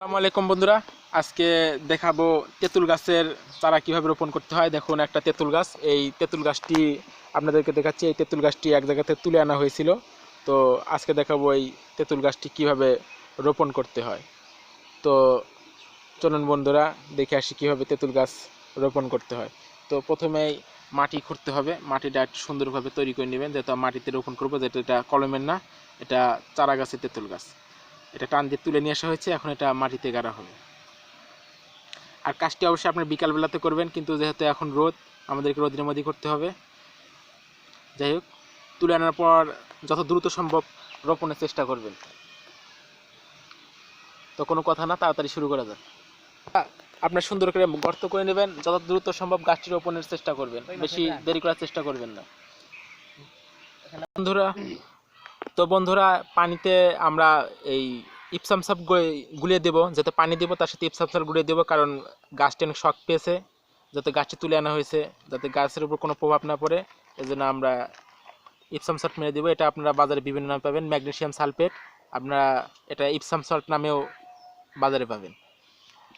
আসসালামু আলাইকুম বন্ধুরা, আজকে দেখাবো তেঁতুল গাছের চারা কিভাবে রোপণ করতে হয়। দেখুন একটা তেঁতুল গাছ, এই তেঁতুল গাছটি আপনাদেরকে দেখাচ্ছি। এই তেঁতুল গাছটি এক জায়গাতে তুলে আনা হয়েছিল, তো আজকে দেখাবো এই তেঁতুল গাছটি কিভাবে রোপণ করতে হয়। তো চলুন বন্ধুরা দেখে আসি কিভাবে তেঁতুল গাছ রোপণ করতে হয়। তো প্রথমেই মাটি খুঁড়তে হবে, মাটিটা একটু সুন্দরভাবে তৈরি করে নেবেন, যেহেতু মাটিতে রোপণ করবো, যেটা এটা কলমের না, এটা চারা গাছের তেঁতুল গাছ। এটা টান দিয়ে তুলে নিয়ে আসা হয়েছে, এখন এটা মাটিতে গাড়া হবে। আর কাজটি অবশ্যই আপনার বিকালবেলাতে করবেন, কিন্তু যেহেতু এখন রোদ, আমাদেরকে রোদের মধ্যেই করতে হবে। যাই হোক, তুলে আনার পর যত দ্রুত সম্ভব রোপণের চেষ্টা করবেন। তো কোনো কথা না, তাড়াতাড়ি শুরু করা যাক। আপনার সুন্দর করে গর্ত করে নেবেন, যত দ্রুত সম্ভব গাছটি রোপণের চেষ্টা করবেন, বেশি দেরি করার চেষ্টা করবেন না বন্ধুরা। পানিতে আমরা এই ইপসাম সাপ গুলিয়ে দেবো, যাতে পানি দেবো তার সাথে ইপসাম সাপ গুলিয়ে দেবো, কারণ গাছটি অনেক শক পেয়েছে, যাতে গাছটি তুলে আনা হয়েছে, যাতে গাছের উপর কোনো প্রভাব না পড়ে, এজন্য আমরা ইপসাম সল্ট মেরে দেবো। এটা আপনারা বাজারে বিভিন্ন নামে পাবেন, ম্যাগনেসিয়াম সালফেট, আপনারা এটা ইপসাম সল্ট নামেও বাজারে পাবেন।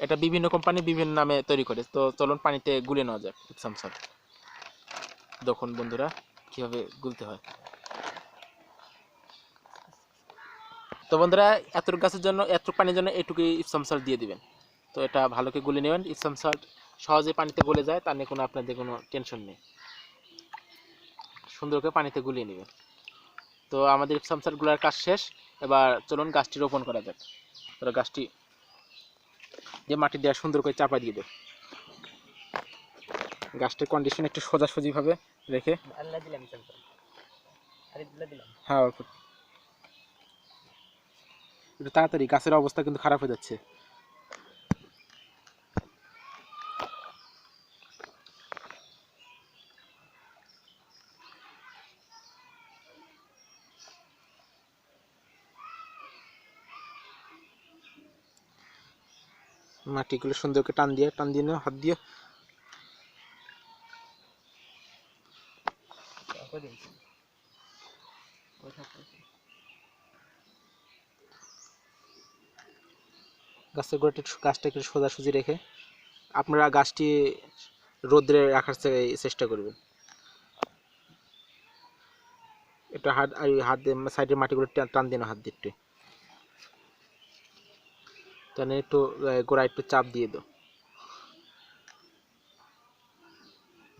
এটা বিভিন্ন কোম্পানি বিভিন্ন নামে তৈরি করে। তো চলুন পানিতে গুলে নেওয়া যাক ইপসাম সল্ট। দেখুন বন্ধুরা কীভাবে গুলতে হয়। তো বন্ধুরা, এত গাছের জন্য, এত পানির জন্য এটুকুই ইপসাম সল্ট দিয়ে দিবেন। তো এটা ভালো করে গুলে নেবেন। ইপসাম সল্ট সহজে পানিতে গলে যায়, তা নিয়ে কোনো আপনাদের কোনো টেনশন নেই। সুন্দর করে পানিতে গুলিয়ে নেবেন। তো আমাদের ইপসাম সল্ট গুলার কাজ শেষ। এবার চলুন গাছটি রোপণ করা যাক। তো গাছটি দিয়ে মাটি দেওয়া সুন্দর করে চাপা দিয়ে দেব। গাছটির কন্ডিশন একটু সোজাসুজিভাবে রেখে, হ্যাঁ একটু তাড়াতাড়ি, গাছের অবস্থা কিন্তু খারাপ হয়ে যাচ্ছে। মাটিগুলো সুন্দর করে টান দিয়ে নাও হাত দিয়ে। গাছটা একটু সোজাসুজি রেখে আপনারা গাছটি রোদ্রে রাখার চেষ্টা করবেন। একটু হাত দিয়ে সাইডের মাটিগুলো টান দিয়ে না, হাত দিয়ে একটু, তাহলে একটু গোড়ায় একটু চাপ দিয়ে দাও।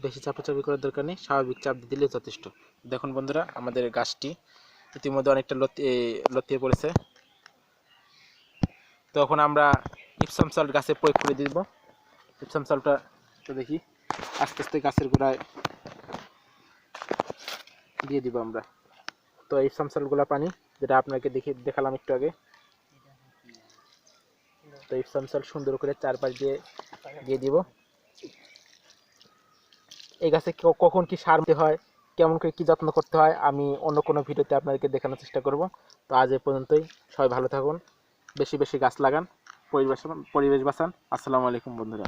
বেশি চাপাচাপি করার দরকার নেই, স্বাভাবিক চাপ দিয়ে দিলে যথেষ্ট। দেখুন বন্ধুরা, আমাদের গাছটি ইতিমধ্যে অনেকটা লতিয়ে পড়েছে। তখন আমরা ইপসাম সল্ট গাছে প্রয়োগ করে দিব। ইপসাম সল্টটা তো দেখি আস্তে আস্তে গাছের গোড়ায় দিয়ে দিব আমরা। তো ইপসাম সল্টগুলো পানি, যেটা আপনাকে দেখালাম একটু আগে, তো ইপসাম সল্ট সুন্দর করে চারপাশ দিয়ে দিব। এই গাছে কখন কি সার দিতে হয়, কেমন করে কি যত্ন করতে হয়, আমি অন্য কোনো ভিডিওতে আপনাদেরকে দেখানোর চেষ্টা করব। তো আজ এ পর্যন্তই। সবাই ভালো থাকুন, বেশি বেশি গাছ লাগান, পরিবেশ বাঁচান। আসসালামু আলাইকুম বন্ধুরা।